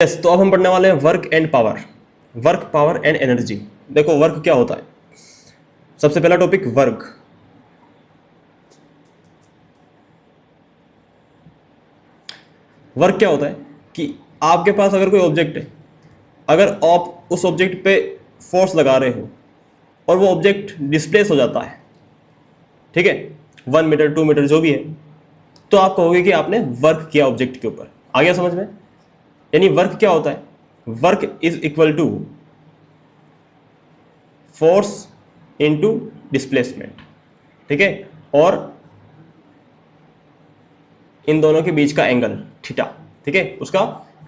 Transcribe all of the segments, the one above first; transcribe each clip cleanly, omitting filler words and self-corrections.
Yes, तो अब हम पढ़ने वाले हैं work and power, work power and energy. देखो वर्क क्या होता है। सबसे पहला टॉपिक वर्क। वर्क क्या होता है कि आपके पास अगर कोई ऑब्जेक्ट है, अगर आप उस ऑब्जेक्ट पे फोर्स लगा रहे हो और वो ऑब्जेक्ट डिस्प्लेस हो जाता है, ठीक है, 1 मीटर 2 मीटर जो भी है, तो आप कहोगे कि आपने वर्क किया ऑब्जेक्ट के ऊपर। आ गया समझ में? यानी वर्क क्या होता है? Work is equal to force into displacement, ठीक है, और इन दोनों के बीच का एंगल थीटा, ठीक है, उसका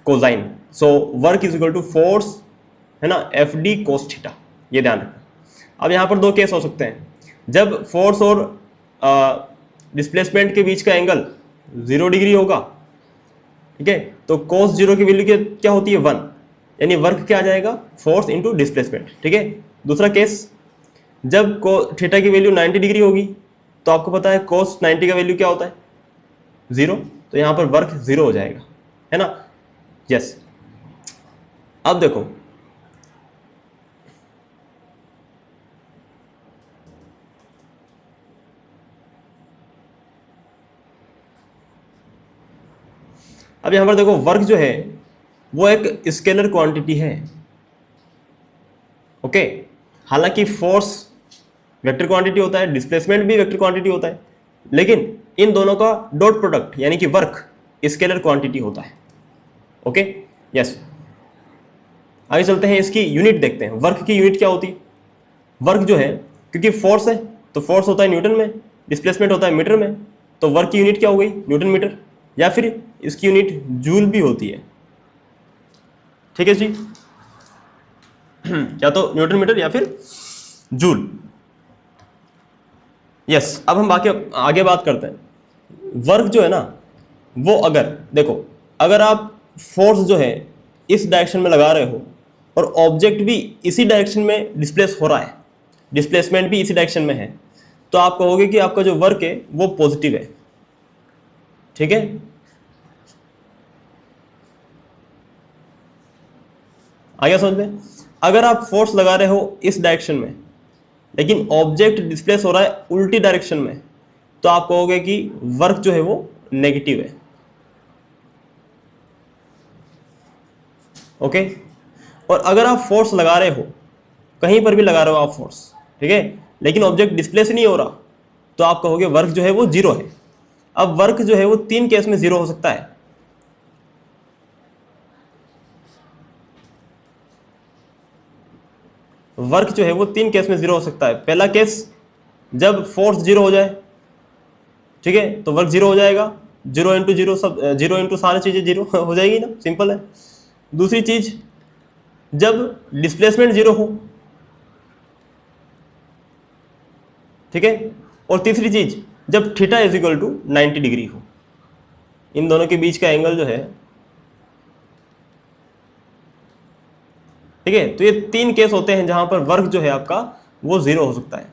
cosine. So work is equal to force, है ना, एफ डी कोस थीटा, ये ध्यान रखना। अब यहां पर दो केस हो सकते हैं। जब फोर्स और डिस्प्लेसमेंट के बीच का एंगल 0 डिग्री होगा, ठीक है, तो कोस 0 की वैल्यू क्या होती है? 1, यानी वर्क क्या आ जाएगा? फोर्स इंटू डिस्प्लेसमेंट, ठीक है। दूसरा केस, जब थीटा की वैल्यू 90 डिग्री होगी, तो आपको पता है कोस 90 का वैल्यू क्या होता है? 0, तो यहां पर वर्क 0 हो जाएगा, है ना। यस, अब देखो अब यहां पर देखो वर्क जो है वो एक स्केलर क्वांटिटी है, ओके। हालांकि फोर्स वेक्टर क्वांटिटी होता है, डिस्प्लेसमेंट भी वेक्टर क्वांटिटी होता है, लेकिन इन दोनों का डॉट प्रोडक्ट यानी कि वर्क स्केलर क्वांटिटी होता है, ओके। यस, आगे चलते हैं, इसकी यूनिट देखते हैं। वर्क की यूनिट क्या होती है? वर्क जो है, क्योंकि फोर्स है तो फोर्स होता है न्यूटन में, डिस्प्लेसमेंट होता है मीटर में, तो वर्क की यूनिट क्या हो गई? न्यूटन मीटर, या फिर इसकी यूनिट जूल भी होती है, ठीक है जी। या तो न्यूटन मीटर या फिर जूल। यस, अब हम बाकी आगे बात करते हैं। वर्क जो है ना, वो अगर देखो, अगर आप फोर्स जो है इस डायरेक्शन में लगा रहे हो और ऑब्जेक्ट भी इसी डायरेक्शन में डिस्प्लेस हो रहा है, डिस्प्लेसमेंट भी इसी डायरेक्शन में है, तो आप कहोगे कि आपका जो वर्क है वो पॉजिटिव है, ठीक है। आ गया समझ में? अगर आप फोर्स लगा रहे हो इस डायरेक्शन में लेकिन ऑब्जेक्ट डिस्प्लेस हो रहा है उल्टी डायरेक्शन में, तो आप कहोगे कि वर्क जो है वो नेगेटिव है, ओके। और अगर आप फोर्स लगा रहे हो, कहीं पर भी लगा रहे हो आप फोर्स, ठीक है, लेकिन ऑब्जेक्ट डिस्प्लेस नहीं हो रहा, तो आप कहोगे वर्क जो है वो 0 है। अब वर्क जो है वो 3 केस में 0 हो सकता है। वर्क जो है वो 3 केस में 0 हो सकता है। पहला केस, जब फोर्स 0 हो जाए, ठीक है, तो वर्क 0 हो जाएगा। 0 इंटू 0 सब 0 इंटू सारी चीजें 0 हो जाएगी ना, सिंपल है। दूसरी चीज, जब डिस्प्लेसमेंट 0 हो, ठीक है, और तीसरी चीज, जब theta is equal to 90 degree हो। इन दोनों के बीच का एंगल जो है, ठीक है, तो ये 3 केस होते हैं जहां पर वर्क जो है आपका वो 0 हो सकता है।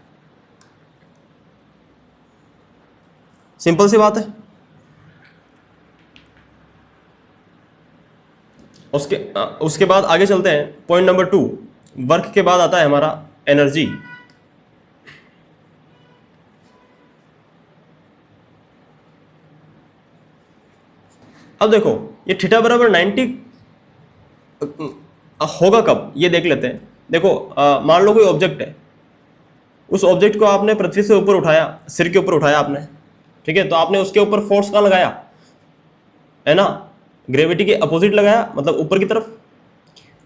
सिंपल सी बात है। उसके बाद आगे चलते हैं, पॉइंट नंबर 2। वर्क के बाद आता है हमारा एनर्जी। अब देखो, ये थीटा बराबर 90 होगा कब, ये देख लेते हैं। देखो मान लो कोई ऑब्जेक्ट है, उस ऑब्जेक्ट को आपने पृथ्वी से ऊपर उठाया, सिर के ऊपर उठाया आपने, ठीक है, तो आपने उसके ऊपर फोर्स कहाँ लगाया? है ना, ग्रेविटी के अपोजिट लगाया, मतलब ऊपर की तरफ।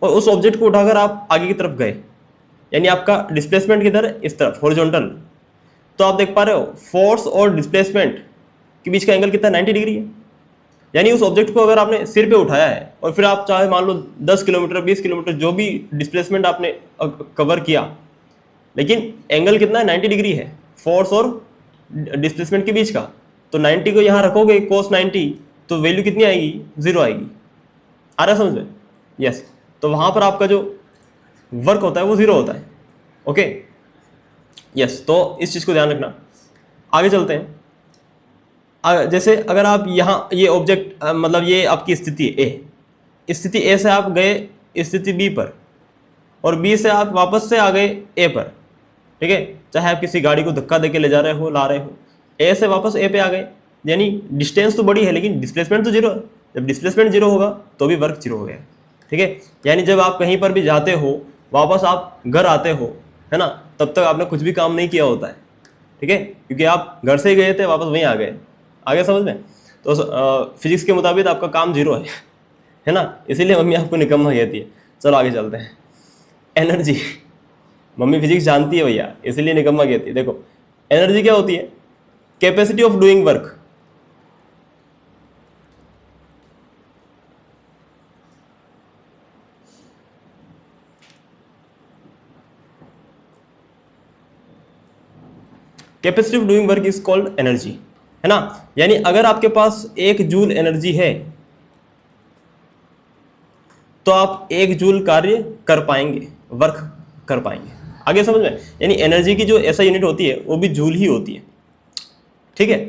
और उस ऑब्जेक्ट को उठाकर आप आगे की तरफ गए, यानी आपका डिस्प्लेसमेंट किधर है? इस तरफ, हॉरिजॉन्टल। तो आप देख पा रहे हो फोर्स और डिस्प्लेसमेंट के बीच का एंगल कितना? 90 डिग्री है। यानी उस ऑब्जेक्ट को अगर आपने सिर पे उठाया है और फिर आप चाहे मान लो 10 किलोमीटर 20 किलोमीटर जो भी डिस्प्लेसमेंट आपने कवर किया, लेकिन एंगल कितना है? 90 डिग्री है फोर्स और डिस्प्लेसमेंट के बीच का। तो 90 को यहाँ रखोगे कोस 90, तो वैल्यू कितनी आएगी? 0 आएगी। आ रहा है समझ में? यस, तो वहां पर आपका जो वर्क होता है वो 0 होता है, ओके। यस, तो इस चीज को ध्यान रखना। आगे चलते हैं। जैसे अगर आप यहाँ ये ऑब्जेक्ट मतलब ये आपकी स्थिति है ए, स्थिति ए से आप गए स्थिति बी पर, और बी से आप वापस से आ गए ए पर, ठीक है, चाहे आप किसी गाड़ी को धक्का देके ले जा रहे हो, ला रहे हो, ए से वापस ए पे आ गए, यानी डिस्टेंस तो बड़ी है लेकिन डिस्प्लेसमेंट तो जीरो है। जब डिस्प्लेसमेंट जीरो होगा तो भी वर्क जीरो हो गया, ठीक है। यानी जब आप कहीं पर भी जाते हो, वापस आप घर आते हो, है ना, तब तक आपने कुछ भी काम नहीं किया होता है, ठीक है, क्योंकि आप घर से ही गए थे, वापस वहीं आ गए। आगे समझ में? तो फिजिक्स के मुताबिक आपका काम जीरो है ना, इसीलिए मम्मी आपको निकम्मा कहती है। चलो आगे चलते हैं। एनर्जी, मम्मी फिजिक्स जानती है भैया, इसीलिए निकम्मा कहती है। देखो एनर्जी क्या होती है? Capacity of doing work. Capacity of doing work is called energy, है ना। यानी अगर आपके पास 1 जूल एनर्जी है तो आप 1 जूल कार्य कर पाएंगे, वर्क कर पाएंगे। आगे समझ में? यानी एनर्जी की जो ऐसा यूनिट होती है वो भी जूल ही होती है, ठीक है।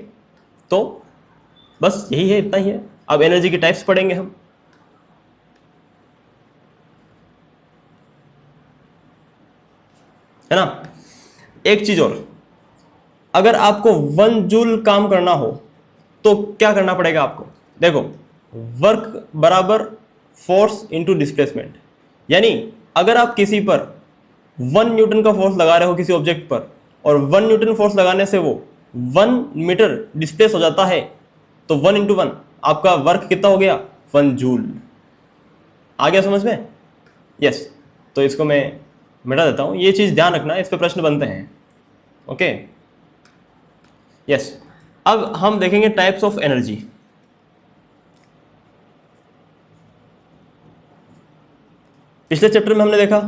तो बस यही है, इतना ही है। अब एनर्जी के टाइप्स पढ़ेंगे हम, है ना। एक चीज और, अगर आपको 1 जूल काम करना हो तो क्या करना पड़ेगा आपको? देखो वर्क बराबर फोर्स इंटू डिस्प्लेसमेंट। यानी अगर आप किसी पर 1 न्यूटन का फोर्स लगा रहे हो किसी ऑब्जेक्ट पर, और 1 न्यूटन फोर्स लगाने से वो 1 मीटर डिस्प्लेस हो जाता है, तो 1 इंटू 1 आपका वर्क कितना हो गया? 1 जूल। आ गया समझ में? यस। तो इसको मैं मिटा देता हूं, ये चीज ध्यान रखना, इस पे प्रश्न बनते हैं। Okay yes. अब हम देखेंगे टाइप्स ऑफ एनर्जी। पिछले चैप्टर में हमने देखा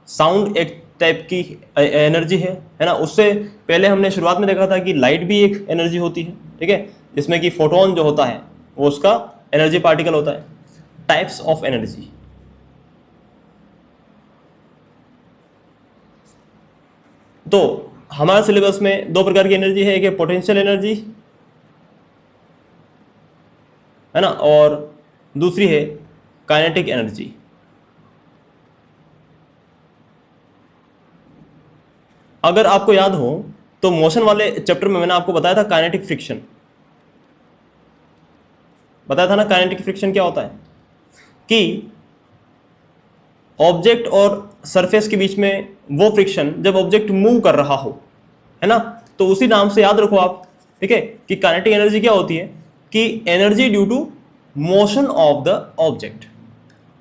साउंड एक टाइप की एनर्जी है ना। उससे पहले हमने शुरुआत में देखा था कि लाइट भी एक एनर्जी होती है, ठीक है, जिसमें कि फोटोन जो होता है वो उसका एनर्जी पार्टिकल होता है। टाइप्स ऑफ एनर्जी, तो हमारे सिलेबस में 2 प्रकार की एनर्जी है। एक है पोटेंशियल एनर्जी, है ना, और दूसरी है काइनेटिक एनर्जी। अगर आपको याद हो तो मोशन वाले चैप्टर में मैंने आपको बताया था काइनेटिक फ्रिक्शन, बताया था ना। काइनेटिक फ्रिक्शन क्या होता है कि ऑब्जेक्ट और सरफेस के बीच में वो फ्रिक्शन जब ऑब्जेक्ट मूव कर रहा हो, है ना, तो उसी नाम से याद रखो आप, ठीक है, कि काइनेटिक एनर्जी क्या होती है कि energy due to motion of the object.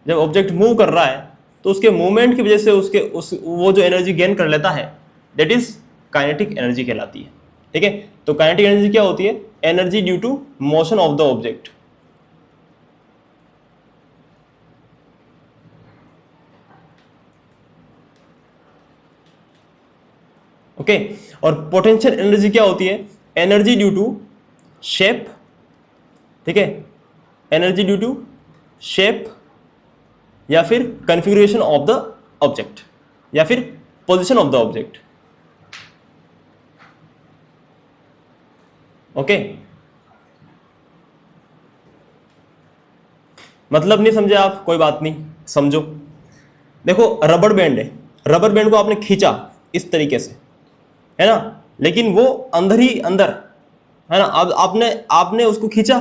जब ऑब्जेक्ट मूव कर रहा है तो उसके मूवमेंट की वजह से वो जो एनर्जी गेन कर लेता है, दैट इज काइनेटिक एनर्जी कहलाती है, ठीक है। तो काइनेटिक एनर्जी क्या होती है? Energy due to motion of the object. Okay. और पोटेंशियल एनर्जी क्या होती है? एनर्जी ड्यू टू शेप, ठीक है, एनर्जी ड्यू टू शेप या फिर कॉन्फ़िगरेशन ऑफ द ऑब्जेक्ट या फिर position of the object. Okay, मतलब नहीं समझे आप? कोई बात नहीं, समझो। देखो रबड़ बैंड है, रबड़ बैंड को आपने खींचा इस तरीके से, है ना, लेकिन वो अंदर ही अंदर, है ना। अब आपने उसको खींचा,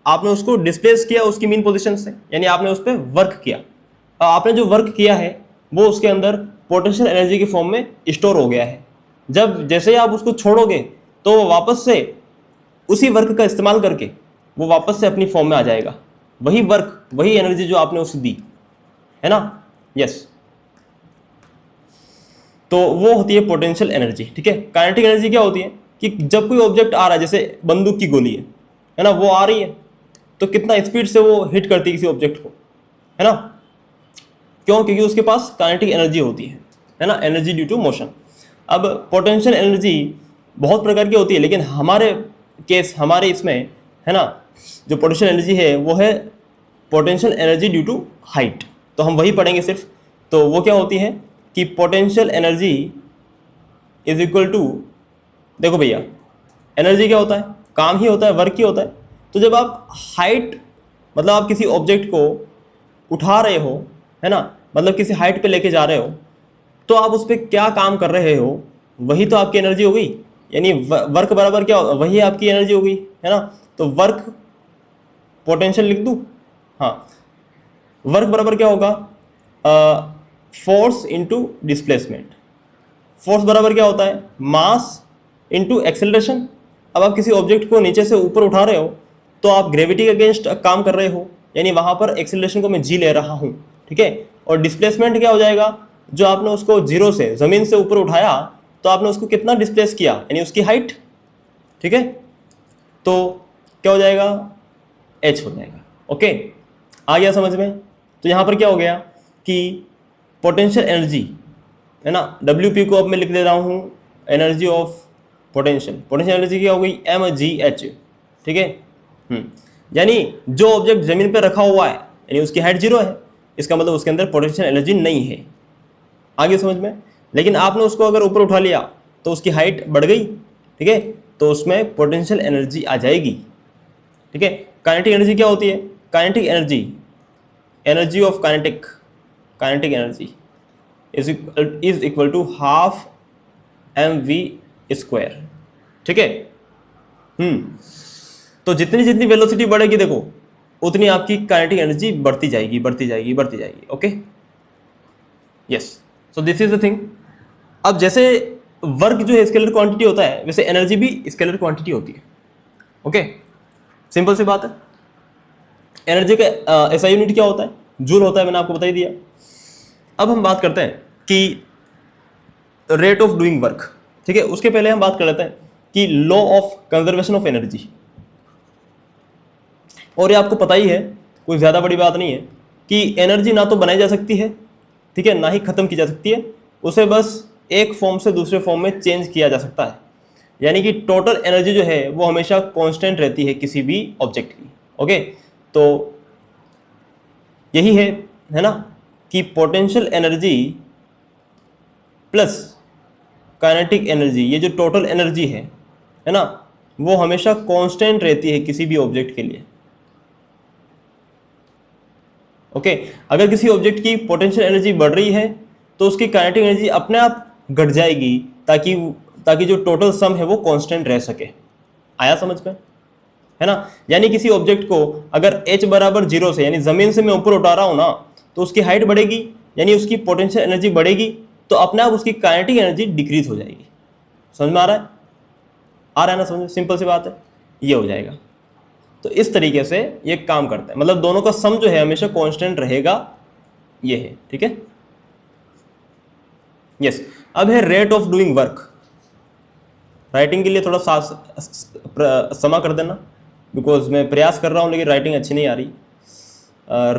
आपने उसको डिस्प्लेस किया उसकी मीन पोजीशन से, यानी आपने उस पर वर्क किया। अब आपने जो वर्क किया है वो उसके अंदर पोटेंशियल एनर्जी के फॉर्म में स्टोर हो गया है। जब जैसे ही आप उसको छोड़ोगे तो वो वापस से उसी वर्क का इस्तेमाल करके वो वापस से अपनी फॉर्म में आ जाएगा। वही वर्क, वही एनर्जी जो आपने उसे दी, है ना। यस, तो वो होती है पोटेंशियल एनर्जी, ठीक है। काइनेटिक एनर्जी क्या होती है कि जब कोई ऑब्जेक्ट आ रहा है, जैसे बंदूक की गोली है ना, वो आ रही है तो कितना स्पीड से वो हिट करती है किसी ऑब्जेक्ट को, है ना। क्यों? क्योंकि उसके पास काइनेटिक एनर्जी होती है ना, एनर्जी ड्यू टू मोशन। अब पोटेंशियल एनर्जी बहुत प्रकार की होती है, लेकिन हमारे इसमें, है ना, जो पोटेंशियल एनर्जी है वो है potential energy due to height. तो हम वही पढ़ेंगे सिर्फ। तो वो क्या होती है कि potential energy is equal to, देखो भैया एनर्जी क्या होता है? काम ही होता है, वर्क ही होता है। तो जब आप हाइट, मतलब आप किसी ऑब्जेक्ट को उठा रहे हो, है ना, मतलब किसी हाइट पे लेके जा रहे हो, तो आप उस पर क्या काम कर रहे हो, वही तो आपकी एनर्जी हो गई। यानी वर्क बराबर क्या होगा, वही आपकी एनर्जी हो गई, है ना। तो वर्क पोटेंशियल लिख दूं, हाँ, वर्क बराबर क्या होगा, फोर्स इंटू डिस्प्लेसमेंट। फोर्स बराबर क्या होता है, मास इंटू एक्सेलरेशन। अब आप किसी ऑब्जेक्ट को नीचे से ऊपर उठा रहे हो तो आप ग्रेविटी के अगेंस्ट काम कर रहे हो, यानी वहां पर एक्सेलरेशन को मैं जी ले रहा हूं, ठीक है। और डिस्प्लेसमेंट क्या हो जाएगा, जो आपने उसको जीरो से जमीन से ऊपर उठाया तो आपने उसको कितना डिस्प्लेस किया, यानी उसकी हाइट, ठीक है। तो क्या हो जाएगा, एच हो जाएगा। ओके, आ गया समझ में। तो यहां पर क्या हो गया कि पोटेंशियल एनर्जी, है ना, WP को अब मैं लिख दे रहा हूं energy of potential. Potential energy क्या हो गई, mgh, ठीक है। यानी जो ऑब्जेक्ट जमीन पर रखा हुआ है, यानी उसकी हाइट जीरो है, इसका मतलब उसके अंदर पोटेंशियल एनर्जी नहीं है। आगे समझ में। लेकिन आपने उसको अगर ऊपर उठा लिया तो उसकी हाइट बढ़ गई, ठीक है, तो उसमें पोटेंशियल एनर्जी आ जाएगी, ठीक है। काइनेटिक एनर्जी क्या होती है, kinetic energy, energy of kinetic energy is equal to half mv², ठीक है। तो जितनी जितनी वेलोसिटी बढ़ेगी देखो, उतनी आपकी काइनेटिक एनर्जी बढ़ती जाएगी, बढ़ती जाएगी, बढ़ती जाएगी। Okay, yes, so this is the thing. अब जैसे वर्क जो है स्केलर क्वांटिटी होता है, वैसे एनर्जी भी स्केलर क्वांटिटी होती है। ओके, सिंपल सी बात है। एनर्जी का ऐसा यूनिट क्या होता है, जूल होता है, मैंने आपको बता ही दिया। अब हम बात करते हैं कि रेट ऑफ डूइंग वर्क, ठीक है। उसके पहले हम बात कर लेते हैं कि law of conservation of energy. और ये आपको पता ही है, कोई ज़्यादा बड़ी बात नहीं है कि एनर्जी ना तो बनाई जा सकती है, ठीक है, ना ही ख़त्म की जा सकती है। उसे बस एक फॉर्म से दूसरे फॉर्म में चेंज किया जा सकता है। यानी कि टोटल एनर्जी जो है वो हमेशा कांस्टेंट रहती है किसी भी ऑब्जेक्ट की। ओके, तो यही है ना, कि potential energy plus kinetic energy, ये जो टोटल एनर्जी है ना, वो हमेशा कांस्टेंट रहती है किसी भी ऑब्जेक्ट के लिए। ओके, अगर किसी ऑब्जेक्ट की पोटेंशियल एनर्जी बढ़ रही है तो उसकी काइनेटिक एनर्जी अपने आप घट जाएगी, ताकि जो टोटल सम है वो कांस्टेंट रह सके। आया समझ में, है ना। यानी किसी ऑब्जेक्ट को अगर h बराबर जीरो से, यानी जमीन से मैं ऊपर उठा रहा हूं ना, तो उसकी हाइट बढ़ेगी, यानी उसकी पोटेंशियल एनर्जी बढ़ेगी, तो अपने आप उसकी काइनेटिक एनर्जी डिक्रीज हो जाएगी। समझ में आ रहा है, आ रहा है ना समझ में, सिंपल सी बात है, ये हो जाएगा। तो इस तरीके से ये काम करता है, मतलब दोनों का सम जो है हमेशा कांस्टेंट रहेगा, ये है, ठीक है। यस, अब है rate of doing work. Writing के लिए थोड़ा समा कर देना, बिकॉज मैं प्रयास कर रहा हूं लेकिन राइटिंग अच्छी नहीं आ रही।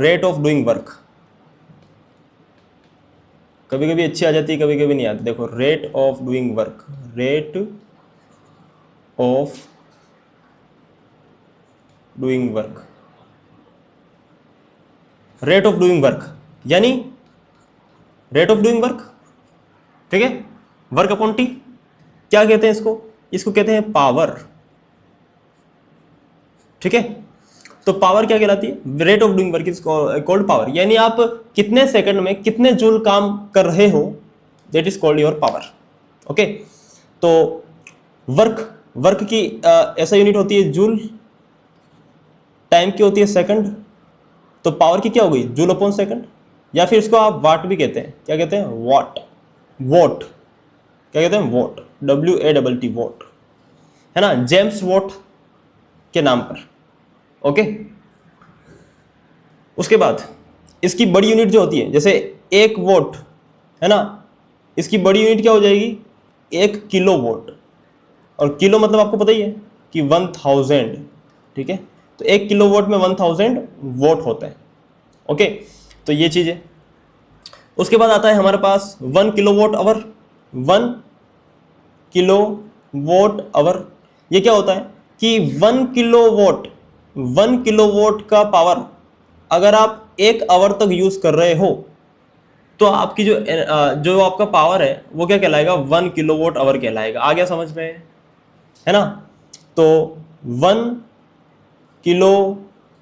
रेट ऑफ डूइंग वर्क कभी कभी अच्छी आ जाती है, कभी कभी नहीं आती। देखो, rate of doing work, rate of doing work, rate of doing work यानी रेट ऑफ डूइंग वर्क, ठीक है, वर्क अपॉन टी। क्या कहते हैं इसको, इसको कहते हैं पावर, ठीक है। तो पावर क्या कहलाती है, rate of doing work is called power, यानी आप कितने सेकंड में कितने जूल काम कर रहे हो, that is called your power. Okay, तो वर्क की ऐसा यूनिट होती है जूल, टाइम की होती है सेकंड, तो पावर की क्या हो गई, जूल अपॉन सेकंड, या फिर इसको आप वाट भी कहते हैं। क्या कहते हैं, वाट, वोट, क्या कहते हैं, वोट, WATT, वोट, है ना, जेम्स वोट के नाम पर। ओके, उसके बाद इसकी बड़ी यूनिट जो होती है, जैसे एक वोट, है ना, इसकी बड़ी यूनिट क्या हो जाएगी, 1 किलो वोट। और किलो मतलब आपको पता ही है कि 1000, ठीक है। तो 1 किलो वोट में 1000 वोट होते हैं। ओके, तो ये चीज़ है। उसके बाद आता है हमारे पास 1 kilo watt hour, 1 kilo watt hour. ये क्या होता है कि 1 किलो वोट का पावर अगर आप 1 आवर तक यूज कर रहे हो तो आपकी जो आपका पावर है वो क्या कहलाएगा, 1 किलो वोट आवर कहलाएगा। आ गया समझ में, है ना। तो 1 किलो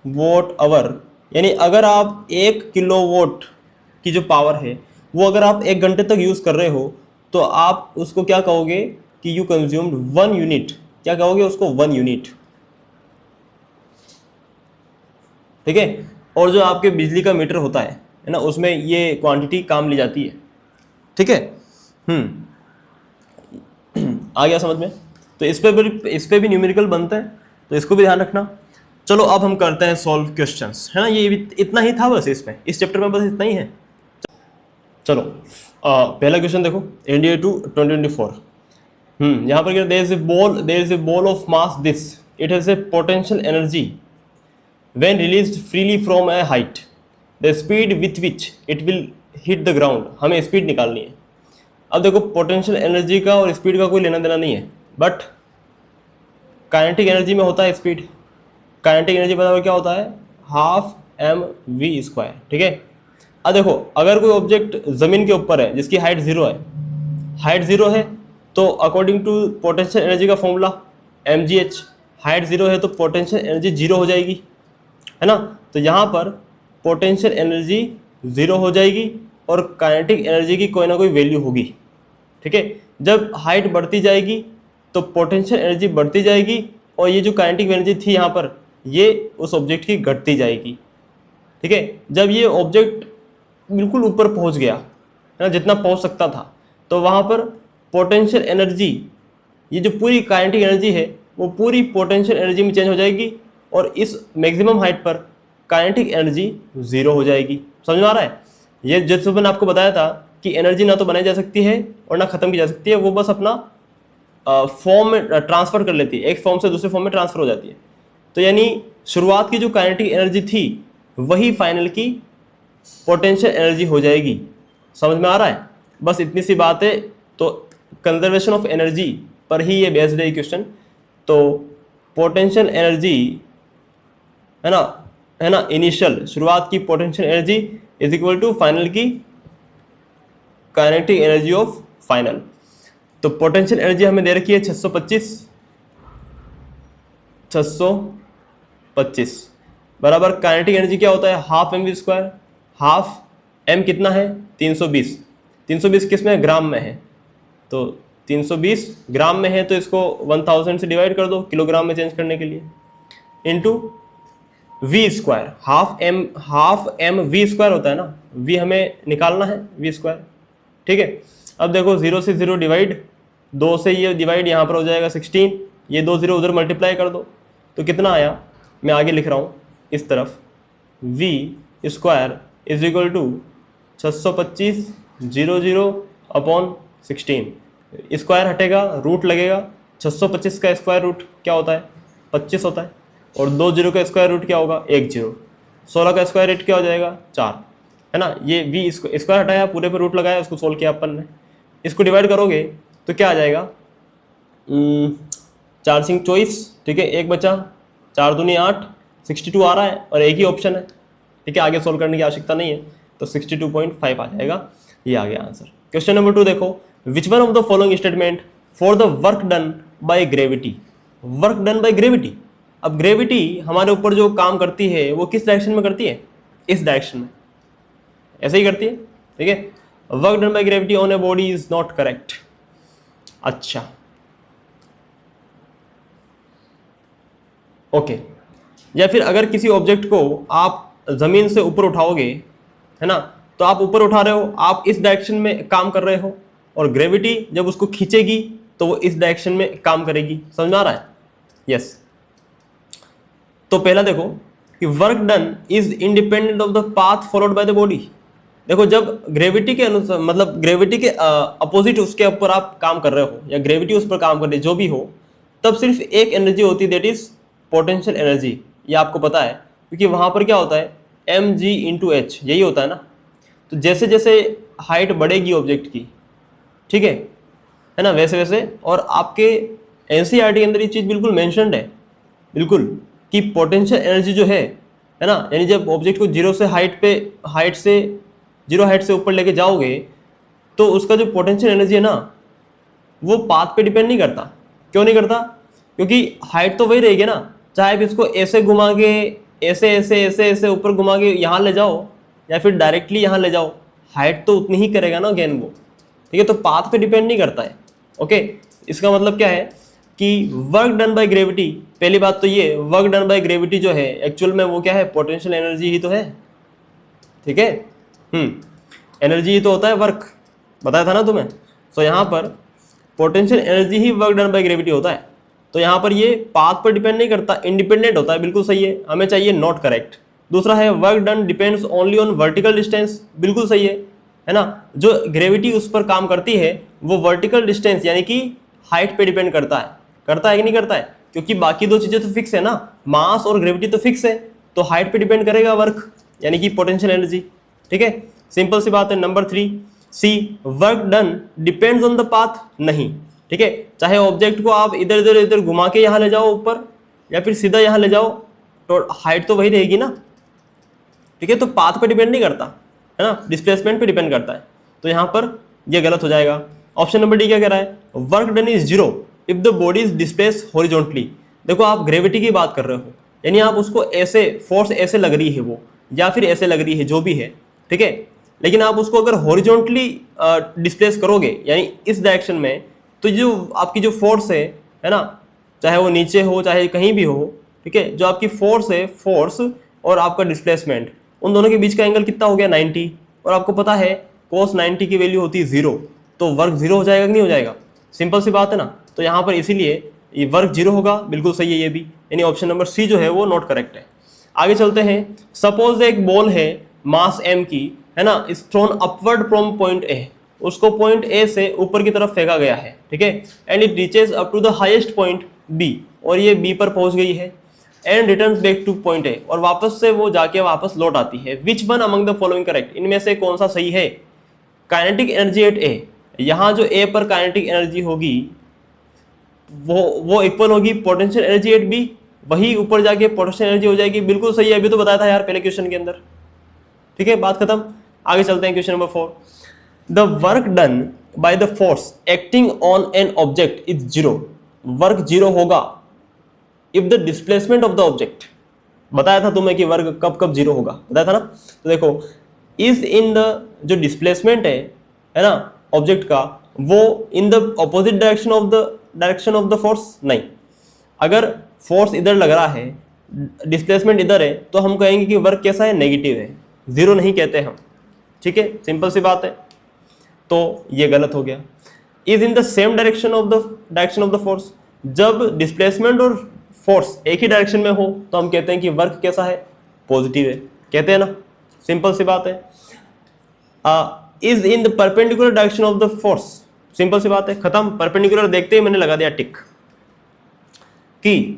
वोट आवर यानी अगर आप 1 किलोवाट की जो पावर है वो अगर आप 1 घंटे तक यूज़ कर रहे हो तो आप उसको क्या कहोगे कि यू कंज्यूम्ड 1 यूनिट, क्या कहोगे उसको 1 यूनिट, ठीक है। और जो आपके बिजली का मीटर होता है ना, उसमें ये क्वांटिटी काम ली जाती है, ठीक है। आ गया समझ में। तो इस पे भी न्यूमेरिकल बनता है, तो इसको भी ध्यान रखना। चलो अब हम करते हैं सॉल्व क्वेश्चंस, है ना। ये इतना ही था बस, इसमें इस चैप्टर में बस इतना ही है। चलो पहला क्वेश्चन देखो, इंडिया टू 2024। यहाँ पर there is a ball of mass this, it has a potential energy when released freely from a height, the speed with which it will hit the ground। हमें स्पीड निकालनी है। अब देखो potential energy का और speed का कोई लेना देना नहीं है, बट काइनेटिक एनर्जी में होता है स्पीड। काइनेटिक एनर्जी बराबर क्या होता है, 12mv², ठीक है। अब देखो अगर कोई ऑब्जेक्ट ज़मीन के ऊपर है जिसकी हाइट 0 है, हाइट 0 है, तो अकॉर्डिंग टू पोटेंशियल एनर्जी का फॉर्मूला mgh, हाइट 0 है तो पोटेंशियल एनर्जी 0 हो जाएगी, है ना। तो यहाँ पर पोटेंशियल एनर्जी 0 हो जाएगी और काइनेटिक एनर्जी की कोई ना कोई वैल्यू होगी, ठीक है। जब हाइट बढ़ती जाएगी तो पोटेंशियल एनर्जी बढ़ती जाएगी और ये जो काइनेटिक एनर्जी थी यहाँ पर, ये उस ऑब्जेक्ट की घटती जाएगी, ठीक है। जब ये ऑब्जेक्ट बिल्कुल ऊपर पहुँच गया, है ना, जितना पहुँच सकता था, तो वहाँ पर पोटेंशियल एनर्जी, ये जो पूरी काइनेटिक एनर्जी है वो पूरी पोटेंशियल एनर्जी में चेंज हो जाएगी और इस मैक्सिमम हाइट पर काइनेटिक एनर्जी 0 हो जाएगी। समझ में आ रहा है। ये जैसे मैंने आपको बताया था कि एनर्जी ना तो बनाई जा सकती है और ना ख़त्म की जा सकती है, वो बस अपना फॉर्म में ट्रांसफ़र कर लेती है, एक फॉर्म से दूसरे फॉर्म में ट्रांसफ़र हो जाती है। तो यानी शुरुआत की जो काइनेटिक एनर्जी थी वही फाइनल की पोटेंशियल एनर्जी हो जाएगी। समझ में आ रहा है। बस इतनी सी बात है। तो कंजर्वेशन ऑफ एनर्जी पर ही ये बेस्ड है क्वेश्चन। तो पोटेंशियल एनर्जी है ना, इनिशियल शुरुआत की potential energy is equal to final की काइनेटिक एनर्जी ऑफ फाइनल। तो पोटेंशियल एनर्जी हमें दे रखी है 625 बराबर काइनेटिक एनर्जी क्या होता है, 12mv²। हाफ m कितना है, 320 किस में, ग्राम में है। तो 320 ग्राम में है तो इसको 1000 से डिवाइड कर दो किलोग्राम में चेंज करने के लिए, into v²। Half M v² होता है ना, v हमें निकालना है v², ठीक है। अब देखो 0 से 0 डिवाइड, 2 से ये डिवाइड यहाँ पर हो जाएगा 16, ये 2 0 उधर मल्टीप्लाई कर दो तो कितना आया, मैं आगे लिख रहा हूँ इस तरफ, v² is equal to 625 0/16। Square हटेगा, रूट लगेगा, 625 का स्क्वायर रूट क्या होता है, 25 होता है, और 2 0 का स्क्वायर रूट क्या होगा, 1 0। 16 का स्क्वायर रूट क्या हो जाएगा, 4, है ना। ये v स्क्वायर हटाया, पूरे पे रूट लगाया, उसको सोल्व किया अपन ने। इसको डिवाइड करोगे तो क्या आ जाएगा, 4 सिंग 24, ठीक है, 1 बचा, 4 दूनी 8, 62 आ रहा है और एक ही ऑप्शन है, ठीक है। आगे सोल्व करने की आवश्यकता नहीं है, तो 62.5 आ जाएगा। ये आ गया आंसर। क्वेश्चन नंबर 2 देखो, which one of the following statement for the work done by gravity, work done by gravity. अब ग्रेविटी हमारे ऊपर जो काम करती है वो किस डायरेक्शन में करती है, इस डायरेक्शन में, ऐसे ही करती है, ठीक है। Work done by gravity on a body is not correct. अच्छा ओके। या फिर अगर किसी ऑब्जेक्ट को आप जमीन से ऊपर उठाओगे, है ना, तो आप ऊपर उठा रहे हो, आप इस डायरेक्शन में काम कर रहे हो, और ग्रेविटी जब उसको खींचेगी तो वो इस डायरेक्शन में काम करेगी। समझ में आ रहा है। यस। तो पहला देखो कि work done is independent of the path followed by the body. देखो जब ग्रेविटी के अनुसार, मतलब ग्रेविटी के अपोजिट उसके ऊपर आप काम कर रहे हो या ग्रेविटी उस पर काम कर रही है, जो भी हो, तब सिर्फ एक एनर्जी होती है, दैट इज पोटेंशियल एनर्जी। ये आपको पता है क्योंकि वहां पर क्या होता है, mg/h, यही होता है ना। तो जैसे जैसे हाइट बढ़ेगी ऑब्जेक्ट की, ठीक है ना, वैसे वैसे, और आपके एनसीईआरटी के अंदर ये चीज़ बिल्कुल मेंशन्ड है, बिल्कुल, कि पोटेंशियल एनर्जी जो है ना, यानी जब ऑब्जेक्ट को जीरो हाइट से ऊपर लेके जाओगे तो उसका जो पोटेंशियल एनर्जी है ना, वो पाथ पे डिपेंड नहीं करता। क्यों नहीं करता, क्योंकि हाइट तो वही रहेगी ना, चाहे आप इसको ऐसे घुमा के ऐसे ऐसे ऐसे ऐसे ऊपर घुमा के यहाँ ले जाओ या फिर डायरेक्टली यहाँ ले जाओ, हाइट तो उतनी ही करेगा ना गेन वो, ठीक है। तो पाथ पे डिपेंड नहीं करता है। ओके, इसका मतलब क्या है कि वर्क डन बाय ग्रेविटी, पहली बात तो ये वर्क डन बाय ग्रेविटी जो है एक्चुअल में वो क्या है, पोटेंशियल एनर्जी ही तो है, ठीक है। एनर्जी ही तो होता है वर्क, बताया था ना तुम्हें। सो यहाँ पर potential energy he work done by gravity होता है। तो यहाँ पर ये पाथ पर डिपेंड नहीं करता, इंडिपेंडेंट होता है, बिल्कुल सही है। हमें चाहिए नॉट करेक्ट। दूसरा है work done depends only on vertical distance, बिल्कुल सही है ना। जो ग्रेविटी उस पर काम करती है वो वर्टिकल डिस्टेंस यानी कि हाइट पे डिपेंड करता है कि नहीं करता है, क्योंकि बाकी दो चीजें तो फिक्स है ना, मास और ग्रेविटी तो फिक्स है, तो हाइट पे डिपेंड करेगा वर्क यानी कि पोटेंशियल एनर्जी, ठीक है। सिंपल सी बात है। Number 3 C, work done depends on the path, नहीं, ठीक है। चाहे ऑब्जेक्ट को आप इधर इधर इधर घुमा के यहाँ ले जाओ ऊपर या फिर सीधा यहाँ ले जाओ, तो हाइट तो वही रहेगी ना, ठीक है। तो पाथ पे डिपेंड नहीं करता है ना, डिस्प्लेसमेंट पे डिपेंड करता है। तो यहाँ पर ये गलत हो जाएगा। ऑप्शन नंबर डी क्या कह रहा है, work done is zero if the body is displace horizontally. देखो आप ग्रेविटी की बात कर रहे हो, यानी आप उसको ऐसे फोर्स ऐसे लग रही है वो, या फिर ऐसे लग रही है, जो भी है, ठीक है। लेकिन आप उसको अगर हॉरिजॉन्टली डिस्प्लेस करोगे यानी इस डायरेक्शन में, तो जो आपकी जो फोर्स है ना, चाहे वो नीचे हो चाहे कहीं भी हो, ठीक है, जो आपकी फोर्स है, फोर्स और आपका डिस्प्लेसमेंट, उन दोनों के बीच का एंगल कितना हो गया 90। और आपको पता है cos 90 की वैल्यू होती है 0, तो वर्क 0 हो जाएगा कि नहीं हो जाएगा, सिंपल सी बात है ना। तो यहाँ पर इसीलिए ये वर्क 0 होगा, बिल्कुल सही है ये भी, यानी ऑप्शन नंबर सी जो है वो नॉट करेक्ट है। आगे चलते हैं। सपोज एक बॉल है मास m की, है ना, is throne upward from point A, उसको पॉइंट ए से ऊपर की तरफ फेंका गया है, ठीक है। And it reaches up to the highest point B, और ये बी पर पहुंच गई है। And returns back to point A, और वापस से वो जाके वापस लौट आती है। Which one among the following correct, इनमें से कौन सा सही है। काइनेटिक एनर्जी एट ए, यहाँ जो ए पर काइनेटिक एनर्जी होगी वो इक्वल होगी पोटेंशियल एनर्जी एट बी, वही ऊपर जाके पोटेंशियल एनर्जी हो जाएगी, बिल्कुल सही है। अभी तो बताया था यार पहले क्वेश्चन के अंदर, ठीक है, बात खत्म। आगे चलते हैं question number 4। The work done by the force acting on an object is zero, work 0 होगा if the displacement of the object, बताया था तुम्हें कि वर्क कब कब 0 होगा, बताया था ना। तो देखो इज इन द, जो डिस्प्लेसमेंट है ना ऑब्जेक्ट का, वो in the opposite direction of the force, नहीं। अगर फोर्स इधर लग रहा है, डिस्प्लेसमेंट इधर है, तो हम कहेंगे कि वर्क कैसा है, नेगेटिव है, 0 नहीं कहते हम, ठीक है, सिंपल सी बात है। तो ये गलत हो गया। Is in the same direction of the force, जब डिस्प्लेसमेंट और फोर्स एक ही डायरेक्शन में हो तो हम कहते हैं कि वर्क कैसा है, पॉजिटिव है, कहते हैं ना, सिंपल सी बात है। Is in the perpendicular direction of the force, simple सी बात है, खत्म। परपेंडिकुलर देखते ही मैंने लगा दिया टिक कि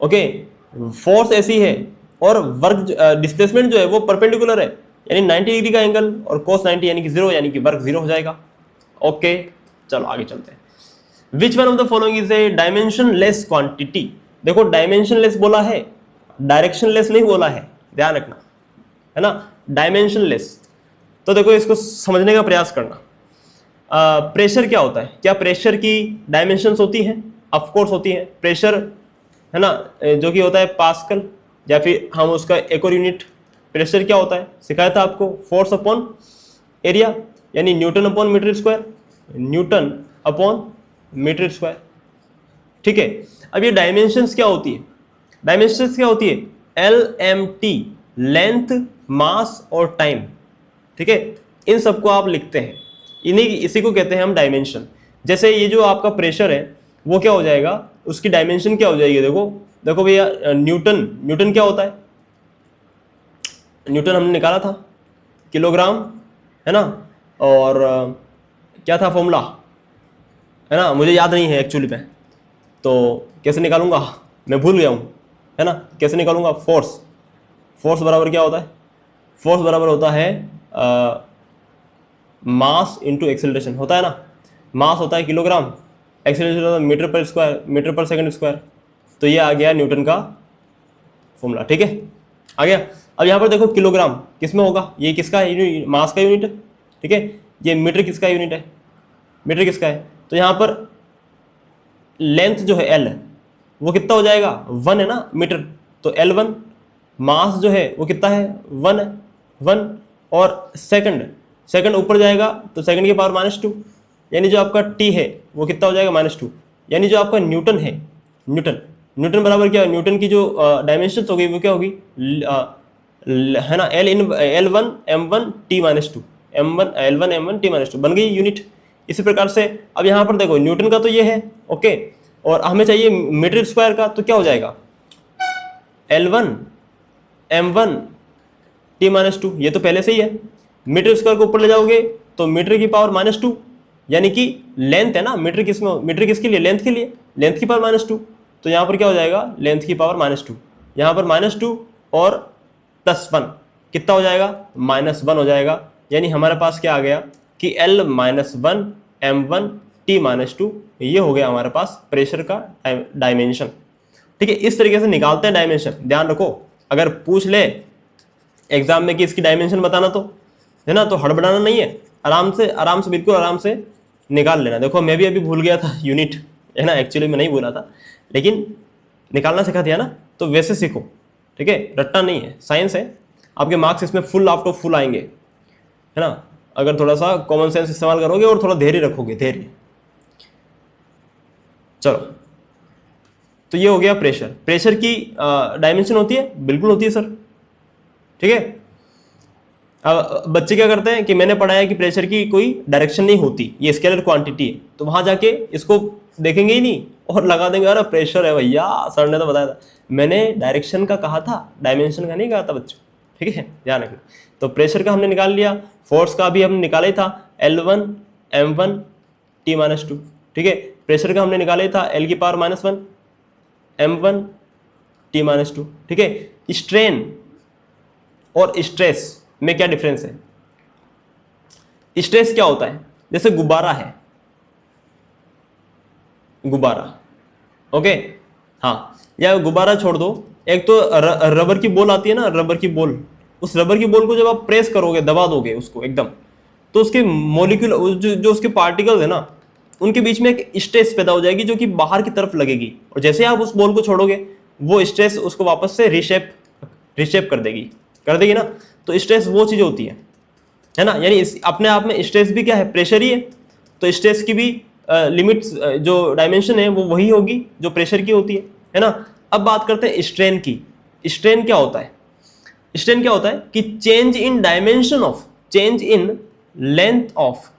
ओके फोर्स ऐसी है और वर्क डिस्प्लेसमेंट जो है वो परपेंडिकुलर है, यानी 90 डिग्री का एंगल, और cos 90 यानी कि 0, यानी कि वर्क 0 हो जाएगा। ओके चलो आगे चलते हैं। Which one of the following is a dimension less quantity. देखो डायमेंशन लेस बोला है, डायरेक्शन लेस नहीं बोला है, ध्यान रखना, है ना, डायमेंशन लेस। तो देखो इसको समझने का प्रयास करना। प्रेशर क्या होता है, क्या प्रेशर की डायमेंशंस होती हैं, ऑफ कोर्स होती हैं। प्रेशर है ना जो कि होता है पास्कल, या फिर हम उसका एक और यूनिट प्रेशर क्या होता है सिखाया था आपको, फोर्स अपॉन एरिया, यानी newton upon metre square, newton upon metre square, ठीक है। अब ये डायमेंशंस क्या होती है, डायमेंशंस क्या होती है, LMT, लेंथ, मास और टाइम, ठीक है। इन सबको आप लिखते हैं, इसी को कहते हैं हम डायमेंशन। जैसे ये जो आपका प्रेशर है वो क्या हो जाएगा, उसकी डायमेंशन क्या हो जाएगी, देखो भैया, न्यूटन क्या होता है, न्यूटन हमने निकाला था, किलोग्राम, है ना, और क्या था फॉर्मूला, है ना, मुझे याद नहीं है एक्चुअली में, तो कैसे निकालूंगा, मैं भूल गया हूँ, है ना, कैसे निकालूंगा। फोर्स बराबर क्या होता है, फोर्स बराबर होता है मास इंटू एक्सेलरेशन, होता है ना, मास होता है किलोग्राम, एक्सेलरेशन होता है मीटर पर सेकंड स्क्वायर। तो ये आ गया न्यूटन का फॉर्मूला, ठीक है, आ गया। अब यहाँ पर देखो किलोग्राम किस में होगा, ये किसका है, मास का यूनिट है, ठीक है। ये मीटर किसका यूनिट है, मीटर किसका है, तो यहाँ पर लेंथ जो है L वो कितना हो जाएगा, 1 है ना मीटर, तो L1 मास जो है वो कितना है, 1 है, 1। और सेकंड ऊपर जाएगा तो सेकंड की पावर -2, यानी जो आपका टी है वो कितना हो जाएगा, -2। यानी जो आपका न्यूटन है, न्यूटन बराबर क्या है, न्यूटन की जो डायमेंशंस हो गई वो क्या होगी, है ना, L1 M1 T-2, L1 M1 T-2 बन गई यूनिट। इसी प्रकार से अब यहाँ पर देखो न्यूटन का तो ये है, ओके, और हमें चाहिए मीटर स्क्वायर का, तो क्या हो जाएगा, L1 M1 T-2, ये तो पहले से ही है। मीटर स्क्वायर को ऊपर ले जाओगे तो मीटर की पावर -2, यानी कि लेंथ है ना, मीटर किसके लिए, लेंथ के लिए, लेंथ की पावर -2। तो यहाँ पर क्या हो जाएगा, लेंथ की पावर -2, यहाँ पर -2 और +1 कितना हो जाएगा, -1 हो जाएगा। यानी हमारे पास क्या आ गया कि L-1 M1 T-2, ये हो गया हमारे पास प्रेशर का डायमेंशन। ठीक है, इस तरीके से निकालते हैं डायमेंशन। ध्यान रखो, अगर पूछ ले एग्जाम में कि इसकी डायमेंशन बताना, तो है ना, तो हड़बड़ाना नहीं है, आराम से बिल्कुल आराम से निकाल लेना। देखो मैं भी अभी भूल गया था यूनिट, है ना, एक्चुअली मैं नहीं भूला था, लेकिन निकालना सिखा दिया ना, तो वैसे सीखो। ठीक है, रट्टा नहीं है, साइंस है। आपके मार्क्स इसमें फुल आफ्टर फुल आएंगे, है ना, अगर थोड़ा सा कॉमन सेंस इस्तेमाल करोगे और थोड़ा धैर्य रखोगे, धैर्य। चलो, तो ये हो गया प्रेशर की डायमेंशन होती है, बिल्कुल होती है सर। ठीक है, अब बच्चे क्या करते हैं कि मैंने पढ़ा है कि प्रेशर की कोई डायरेक्शन नहीं होती, ये स्केलर क्वांटिटी है, तो वहां जाके इसको देखेंगे ही नहीं और लगा देंगे अरे प्रेशर है भैया, सर ने तो बताया था। मैंने डायरेक्शन का कहा था, डायमेंशन का नहीं कहा था बच्चों। ठीक है, ध्यान रखिए। तो प्रेशर का हमने निकाल लिया, फोर्स का भी हमने निकाला ही था, L1 M1 T-2। ठीक है, प्रेशर का हमने निकाला ही था, L की पावर -1 M1 T-2। ठीक है, स्ट्रेन और स्ट्रेस में क्या डिफरेंस है। स्ट्रेस क्या होता है, जैसे गुब्बारा है, गुब्बारा, ओके, हाँ, या गुब्बारा छोड़ दो, एक तो रबर की बॉल आती है ना, रबर की बॉल, उस रबर की बॉल को जब आप प्रेस करोगे, दबा दोगे उसको एकदम, तो उसके मॉलिक्यूल जो उसके पार्टिकल्स है ना, उनके बीच में एक स्ट्रेस पैदा हो जाएगी जो कि बाहर की तरफ लगेगी, और जैसे आप उस बॉल को छोड़ोगे वो स्ट्रेस उसको वापस से रिशेप कर देगी ना। तो स्ट्रेस वो चीज होती है ना, यानी अपने आप में स्ट्रेस भी क्या है, प्रेशर ही है। तो स्ट्रेस की भी लिमिट्स, जो डायमेंशन है वो वही होगी जो प्रेशर की होती है ना। अब बात करते हैं स्ट्रेन की। स्ट्रेन क्या होता है, स्ट्रेन क्या होता है कि change in dimension of, change in length of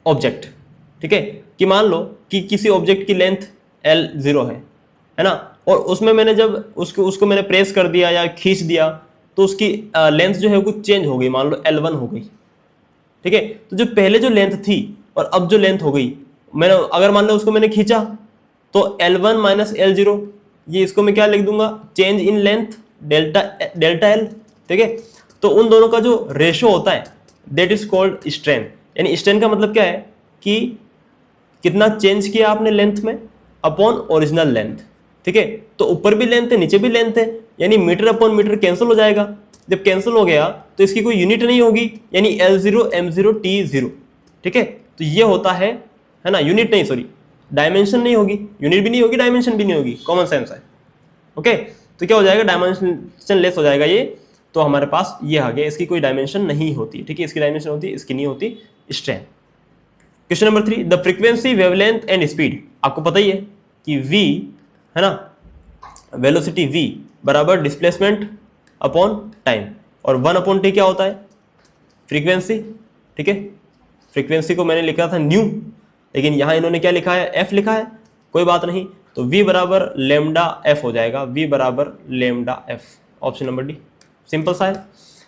object. ठीक है, कि मान लो कि किसी ऑब्जेक्ट की लेंथ L0 है ना, और उसमें मैंने जब उसको मैंने प्रेस कर दिया या खींच दिया, तो उसकी लेंथ जो है वो चेंज हो गई, मान लो L1 हो गई। ठीक है, तो जो पहले जो लेंथ थी और अब जो लेंथ हो गई, मैंने अगर मान लो उसको मैंने खींचा तो L1 - L0, ये इसको मैं क्या लिख दूंगा, change in length delta L। ठीक है, तो उन दोनों का जो रेशो होता है दैट इज कॉल्ड स्ट्रेन। यानी स्ट्रेन का मतलब क्या है कि कितना चेंज किया आपने लेंथ में अपॉन ओरिजिनल लेंथ। ठीक है, तो ऊपर भी लेंथ है, नीचे भी लेंथ है, यानी मीटर अपॉन मीटर कैंसिल हो जाएगा। जब कैंसिल हो गया तो इसकी कोई यूनिट नहीं होगी, यानी L0 M0 T0। ठीक है, तो ये होता है ना, यूनिट नहीं, सॉरी, डायमेंशन नहीं होगी, यूनिट भी नहीं होगी, डायमेंशन भी नहीं होगी, कॉमन सेंस है। ओके, तो क्या हो जाएगा, डायमेंशन लेस हो जाएगा ये, तो हमारे पास ये आ गया, इसकी कोई डायमेंशन नहीं होती। ठीक है, इसकी डायमेंशन होती है, इसकी नहीं होती, strain. Question number 3, the frequency, wavelength and speed. आपको पता ही है कि v है ना, वेलोसिटी v बराबर डिस्प्लेसमेंट अपॉन टाइम, और 1/t क्या होता है, फ्रीक्वेंसी। ठीक है, फ्रीक्वेंसी को मैंने लिखा था न्यू, लेकिन यहां इन्होंने क्या लिखा है, f लिखा है, कोई बात नहीं, तो v बराबर लेमडा f हो जाएगा, v बराबर lambda f, option number D, simple सा है।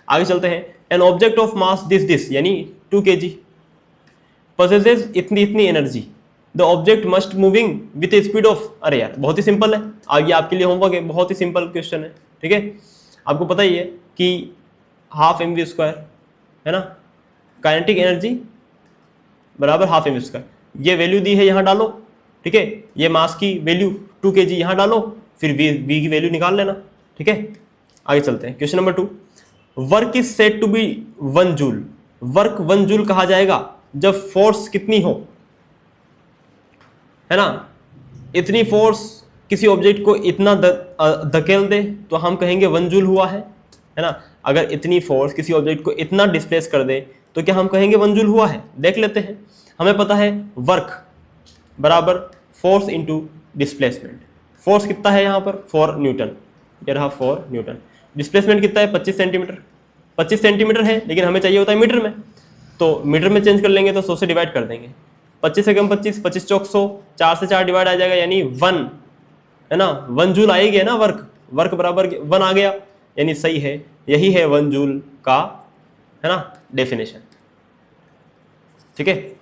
आगे चलते हैं, an object of mass this यानी 2 kg possesses इतनी energy, the object must moving with A speed of, अरे यार बहुत ही सिंपल है, आगे आपके लिए होमवर्क है, बहुत ही सिंपल क्वेश्चन है। ठीक है, आपको पता ही है कि ½ mv² है ना, काइनेटिक एनर्जी बराबर ½ mv², ये वैल्यू दी है, यहाँ डालो। ठीक है, ये मास की वैल्यू 2 kg यहाँ डालो, फिर v की वैल्यू निकाल लेना। ठीक है, आगे चलते हैं, question number 2, work is said to be 1 joule. Work 1 joule कहा जाएगा जब फोर्स कितनी हो, है ना, इतनी फोर्स किसी ऑब्जेक्ट को इतना धकेल दे तो हम कहेंगे 1 जूल हुआ है ना। अगर इतनी फोर्स किसी ऑब्जेक्ट को इतना डिस्प्लेस कर दे तो क्या हम कहेंगे 1 जूल हुआ है। देख लेते हैं। हमें पता है वर्क बराबर फोर्स इंटू डिस्प्लेसमेंट। फोर्स कितना है यहाँ पर 4 न्यूटन, ये रहा 4 न्यूटन। डिस्प्लेसमेंट कितना है 25 सेंटीमीटर। 25 सेंटीमीटर है लेकिन हमें चाहिए होता है मीटर में, तो मीटर में चेंज कर लेंगे तो 100 से डिवाइड कर देंगे। 25 से कम 25, 25 चौक 100, 4 से 4 डिवाइड आ जाएगा यानी 1 है ना। 1 जूल आएगी ना। वर्क बराबर 1 आ गया यानी सही है। यही है 1 जूल का है ना डेफिनेशन। ठीक है।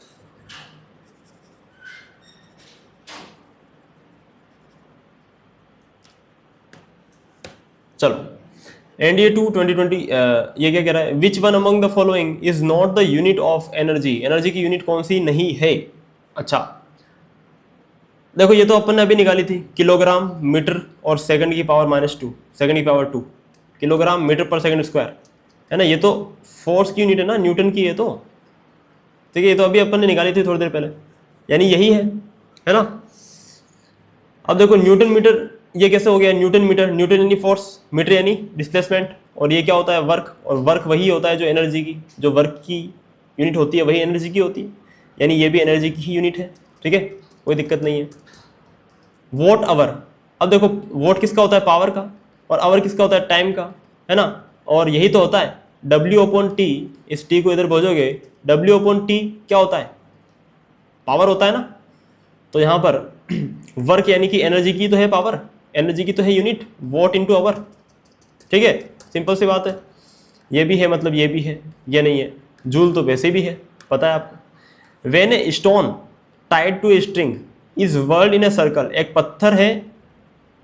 चलो एनडीए 2 2020 ये क्या कह रहा है, which one among the following is not the unit of energy. Energy की यूनिट कौन सी नहीं है। अच्छा देखो ये तो अपन ने अभी निकाली थी, किलोग्राम मीटर और सेकंड की पावर -2, सेकंड की पावर 2 किलोग्राम मीटर पर सेकंड स्क्वायर है ना। ये तो फोर्स की यूनिट है ना, न्यूटन की है। तो ठीक है, ये तो अभी अपन ने निकाली थी थोड़ी देर पहले, यानी यही है ना। अब देखो न्यूटन मीटर ये कैसे हो गया, न्यूटन मीटर, न्यूटन यानी फोर्स, मीटर यानी डिस्प्लेसमेंट, और ये क्या होता है वर्क, और वर्क वही होता है जो एनर्जी की, जो वर्क की यूनिट होती है वही एनर्जी की होती है, यानी ये भी एनर्जी की ही यूनिट है। ठीक है, कोई दिक्कत नहीं है। वॉट आवर, अब देखो वॉट किसका होता है पावर का, और आवर किसका होता है टाइम का, है ना। और यही तो होता है W/T, इस T को इधर भेजोगे, W/T क्या होता है पावर होता है ना। तो यहाँ पर वर्क यानी कि एनर्जी की तो है पावर, एनर्जी की तो है यूनिट, वॉट इंटू आवर। ठीक है, सिंपल सी बात है। ये भी है मतलब ये भी है, ये नहीं है। जूल तो वैसे भी है, पता है आपको। When a stone tied to a string is whirled in a circle, एक पत्थर है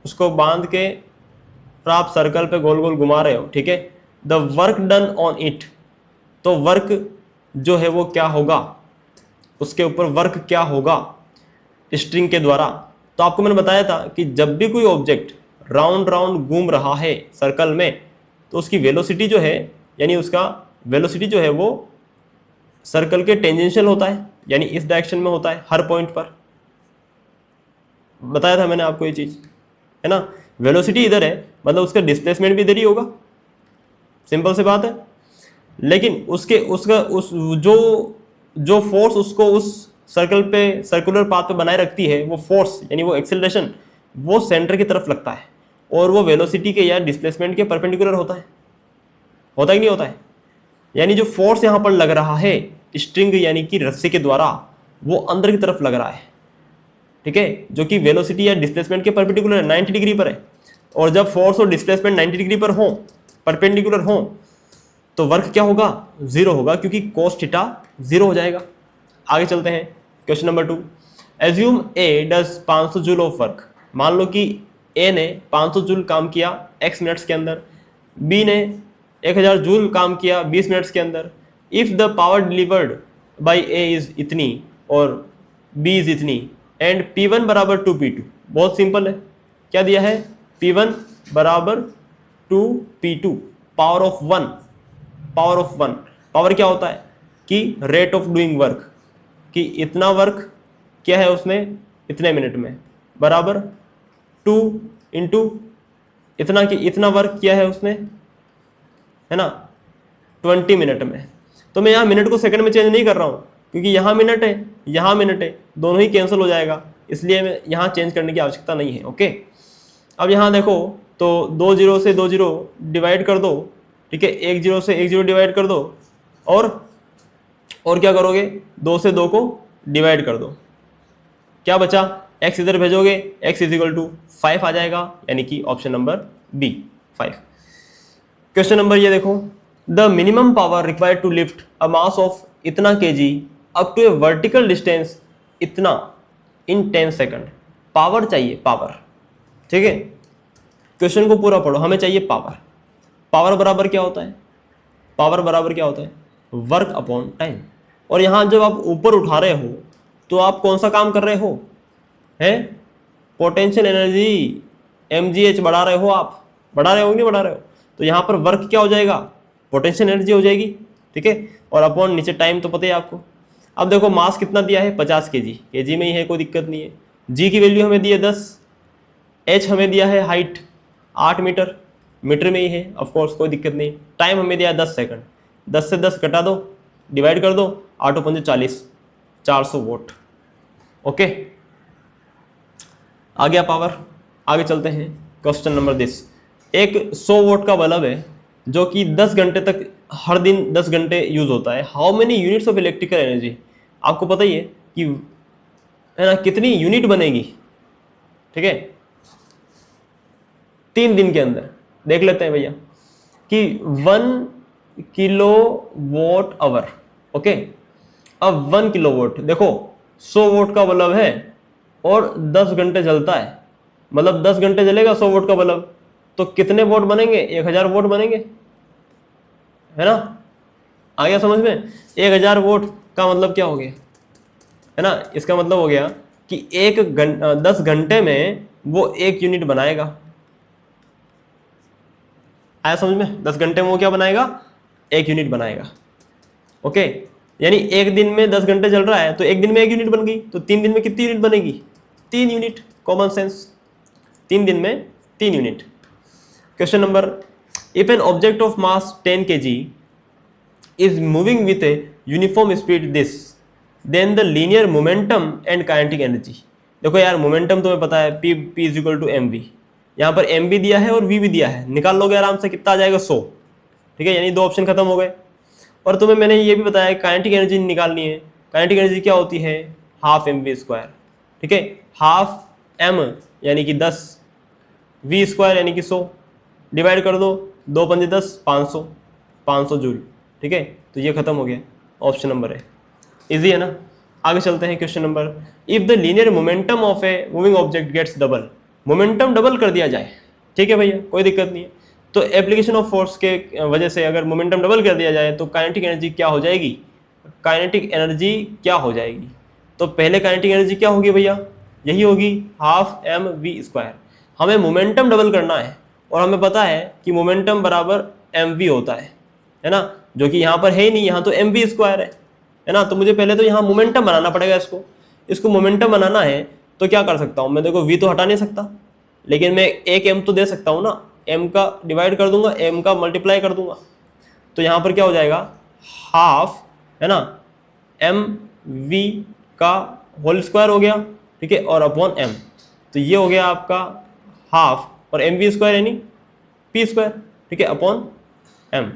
उसको बांध के और आप सर्कल पे गोल गोल घुमा रहे हो। ठीक है, the work done on it, तो वर्क जो है वो क्या होगा, उसके ऊपर वर्क क्या होगा स्ट्रिंग के द्वारा। तो आपको मैंने बताया था कि जब भी कोई ऑब्जेक्ट राउंड राउंड घूम रहा है सर्कल में, तो उसकी वेलोसिटी जो है, यानी उसका वेलोसिटी जो है वो सर्कल के टेंजेंशियल होता है, यानी इस डायरेक्शन में होता है हर पॉइंट पर। बताया था मैंने आपको ये चीज, है ना। वेलोसिटी इधर है मतलब उसका डिस्प्लेसमेंट भी इधर ही होगा, सिंपल सी बात है। लेकिन उस जो फोर्स उसको उस सर्कल पे, सर्कुलर पाथ पे बनाए रखती है, वो फोर्स यानी वो एक्सेलरेशन वो सेंटर की तरफ लगता है, और वो वेलोसिटी के या डिस्प्लेसमेंट के परपेंडिकुलर होता है कि नहीं होता है। यानी जो फोर्स यहाँ पर लग रहा है स्ट्रिंग यानी कि रस्सी के द्वारा, वो अंदर की तरफ लग रहा है। ठीक है, जो कि वेलोसिटी या डिस्प्लेसमेंट के परपेंडिकुलर 90 डिग्री पर है। और जब फोर्स और डिस्प्लेसमेंट 90 डिग्री पर हो, परपेंडिकुलर हो, तो वर्क क्या होगा 0 होगा, क्योंकि cos थीटा 0 हो जाएगा। आगे चलते हैं, question number 2। Assume A does 500 joule of work, मान लो कि ए ने 500 जूल काम किया x मिनट्स के अंदर, बी ने 1000 जूल काम किया 20 मिनट्स के अंदर। If the power delivered by A is इतनी और बी इज इतनी, एंड P1 बराबर 2P2। बहुत सिंपल है, क्या दिया है P1 बराबर 2P2, power of 1, power of 1। Power क्या होता है कि रेट ऑफ डूइंग वर्क, कि इतना वर्क क्या है उसने इतने मिनट में, बराबर 2 इंटू इतना, कि इतना वर्क किया है उसने, है ना 20 मिनट में। तो मैं यहाँ मिनट को सेकंड में चेंज नहीं कर रहा हूँ, क्योंकि यहाँ मिनट है यहाँ मिनट है, दोनों ही कैंसिल हो जाएगा, इसलिए मैं यहाँ चेंज करने की आवश्यकता नहीं है। ओके, अब यहाँ देखो तो 2 0 से 2 0 डिवाइड कर दो। ठीक है, 1 0 से 1 0 डिवाइड कर दो, और क्या करोगे 2 से 2 को डिवाइड कर दो, क्या बचा, x इधर भेजोगे, x = 5 आ जाएगा, यानी कि option number B 5। Question number ये देखो, the minimum power required to lift a mass of इतना kg up to a vertical distance इतना इन 10 सेकंड। पावर चाहिए, पावर। ठीक है, क्वेश्चन को पूरा पढ़ो, हमें चाहिए पावर। पावर बराबर क्या होता है, पावर बराबर क्या होता है वर्क अपॉन टाइम। और यहाँ जब आप ऊपर उठा रहे हो तो आप कौन सा काम कर रहे हो, है पोटेंशियल एनर्जी mgh बढ़ा रहे हो, आप बढ़ा रहे हो नहीं बढ़ा रहे हो, तो यहाँ पर वर्क क्या हो जाएगा पोटेंशियल एनर्जी हो जाएगी। ठीक है, और अपॉन नीचे टाइम तो पता ही आपको। अब देखो मास कितना दिया है 50 kg, kg में ही है, कोई दिक्कत नहीं है। जी की वैल्यू हमें दी है 10, एच हमें दिया है हाइट 8 मीटर, मीटर में ही है ऑफ कोर्स, कोई दिक्कत नहीं। टाइम हमें दिया है 10 सेकंड, 10 से 10 घटा दो, डिवाइड कर दो, 8 पंजे 40, 400 वोट। ओके, आ गया पावर। आगे चलते हैं, क्वेश्चन नंबर दिस। एक 100 वोट का बल्ब है जो कि 10 घंटे तक, हर दिन 10 घंटे यूज होता है। How many units of electrical energy, आपको पता ही है कि, है ना, कितनी यूनिट बनेगी, ठीक है, 3 दिन के अंदर। देख लेते हैं भैया कि 1 किलो वोट आवर। ओके, अब 1 किलो वोट, देखो 100 वोट का बल्ब है और 10 घंटे जलता है, मतलब 10 घंटे जलेगा 100 वोट का बल्ब, तो कितने वोट बनेंगे? 1000 वोट बनेंगे, है ना। आ गया समझ में? 1000 वोट का मतलब क्या हो गया, है ना, इसका मतलब हो गया कि 10 घंटे में वो 1 यूनिट बनाएगा। आया समझ में? 10 घंटे में वो क्या बनाएगा? 1 यूनिट बनाएगा। ओके, यानी एक दिन में 10 घंटे चल रहा है तो एक दिन में 1 यूनिट बन गई, तो 3 दिन में कितनी यूनिट बनेगी? 3 यूनिट। कॉमन सेंस, 3 दिन में 3 unit. Question number, if an object of mass 10 kg is moving with a uniform speed this, then the linear momentum and kinetic energy। देखो यार, मोमेंटम तुम्हें पता है, p is equal to M V. यहाँ पर M भी दिया है और v भी दिया है, निकाल लोगे आराम से, कितना आ जाएगा? 100। ठीक है, यानी 2 ऑप्शन खत्म हो गए। और तुम्हें मैंने ये भी बताया काइनेटिक एनर्जी निकालनी है। काइनेटिक एनर्जी क्या होती है? Half M V square. ठीक है, हाफ एम यानी कि 10, वी स्क्वायर यानी कि 100, डिवाइड कर दो, 2 पंजे 10, 500, 500 जूल। ठीक है, तो ये खत्म हो गया, ऑप्शन नंबर है। इजी है ना। आगे चलते हैं, question number, if the linear momentum of a moving object gets double, momentum double कर दिया जाए, ठीक है भैया, कोई दिक्कत नहीं है। तो एप्लीकेशन ऑफ फोर्स के वजह से अगर मोमेंटम डबल कर दिया जाए तो काइनेटिक एनर्जी क्या हो जाएगी? काइनेटिक एनर्जी क्या हो जाएगी? तो पहले काइनेटिक एनर्जी क्या होगी भैया? यही होगी, हाफ एम वी स्क्वायर। हमें मोमेंटम डबल करना है और हमें पता है कि मोमेंटम बराबर एम वी होता है ना, जो कि यहाँ पर है ही नहीं, यहाँ तो एम वी स्क्वायर है ना। तो मुझे पहले तो यहाँ मोमेंटम बनाना पड़ेगा, इसको मोमेंटम बनाना है तो क्या कर सकता हूँ मैं? देखो, वी तो हटा नहीं सकता, लेकिन मैं एक एम तो दे सकता हूँ ना, एम का डिवाइड कर दूंगा, एम का मल्टीप्लाई कर दूंगा, तो यहाँ पर क्या हो जाएगा? हाफ, है ना, एम वी का होल स्क्वायर हो गया, ठीक है, और अपॉन एम, तो ये हो गया आपका हाफ, और एम वी स्क्वायर यानी पी स्क्वायर, ठीक है, अपॉन एम।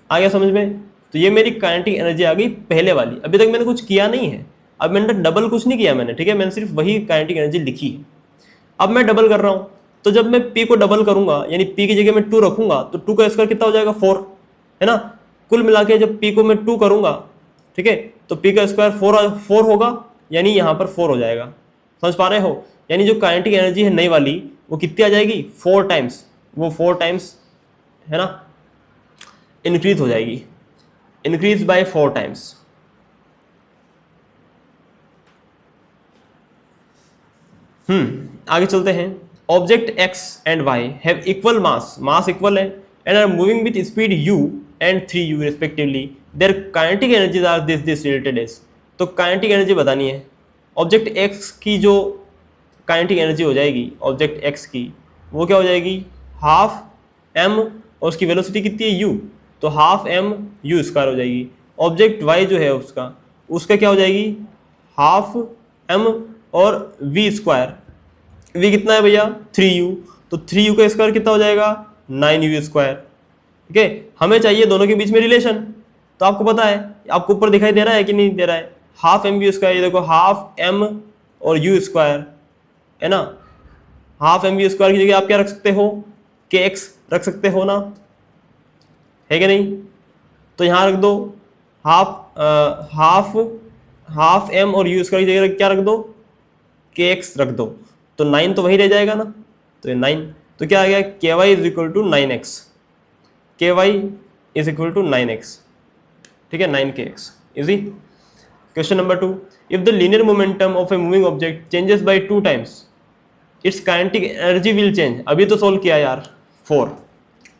आ गया समझ में? तो ये मेरी काइनेटिक एनर्जी आ गई पहले वाली। अभी तक मैंने कुछ किया नहीं है, अब मैंने डबल कुछ नहीं किया मैंने, ठीक है, मैंने सिर्फ वही काइनेटिक एनर्जी लिखी है। अब मैं डबल कर रहा हूँ, तो जब मैं P को डबल करूंगा, यानी P की जगह मैं 2 रखूंगा, तो 2 का स्क्वायर कितना हो जाएगा? 4, है ना। कुल मिला के जब P को मैं 2 करूंगा, ठीक है, तो P का स्क्वायर 4 होगा, यानी यहाँ पर 4 हो जाएगा। समझ पा रहे हो? यानी जो काइनेटिक एनर्जी है नई वाली, वो कितनी आ जाएगी? 4 टाइम्स, वो 4 टाइम्स, है ना, इंक्रीज हो जाएगी, इंक्रीज बाय 4 टाइम्स। आगे चलते हैं। Object x and y have equal mass, mass equal है, and are moving with speed u and 3u respectively, their kinetic energies are this related as. तो काइनेटिक एनर्जी बतानी है। Object x की जो kinetic energy हो जाएगी, object x की, वो क्या हो जाएगी? हाफ m, और उसकी वेलोसिटी कितनी है? u, तो हाफ m u स्क्वायर हो जाएगी। ऑब्जेक्ट y जो है उसका क्या हो जाएगी? हाफ m और v स्क्वायर, v कितना है भैया? 3u, तो 3u का स्क्वायर कितना हो जाएगा? 9u square. ठीक है, हमें चाहिए दोनों के बीच में रिलेशन। तो आपको पता है, आपको ऊपर दिखाई दे रहा है कि नहीं दे रहा है? हाफ एम वी स्क्वायर, ये देखो, हाफ m और u स्क्वायर, है ना। हाफ एम वी स्क्वायर की जगह आप क्या रख सकते हो? kx रख सकते हो ना, है कि नहीं? तो यहाँ रख दो हाफ m और u स्क्वायर की जगह क्या रख दो? kx रख दो, तो 9 तो वहीं रह जाएगा ना, तो ये 9, तो क्या आ गया? ky is equal to 9x, ky is equal to 9x, ठीक है, 9kx। Easy. Question number 2, if the linear momentum of a moving object changes by 2 times, its kinetic energy will change. अभी तो सोल्व किया यार, 4।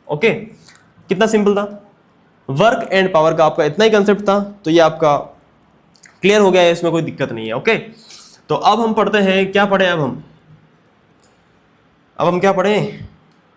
Okay, कितना simple था। Work and power का आपका इतना ही कंसेप्ट था, तो ये आपका क्लियर हो गया है, इसमें कोई दिक्कत नहीं है। ओके, तो अब हम पढ़ते हैं, क्या पढ़े अब हम क्या पढ़े?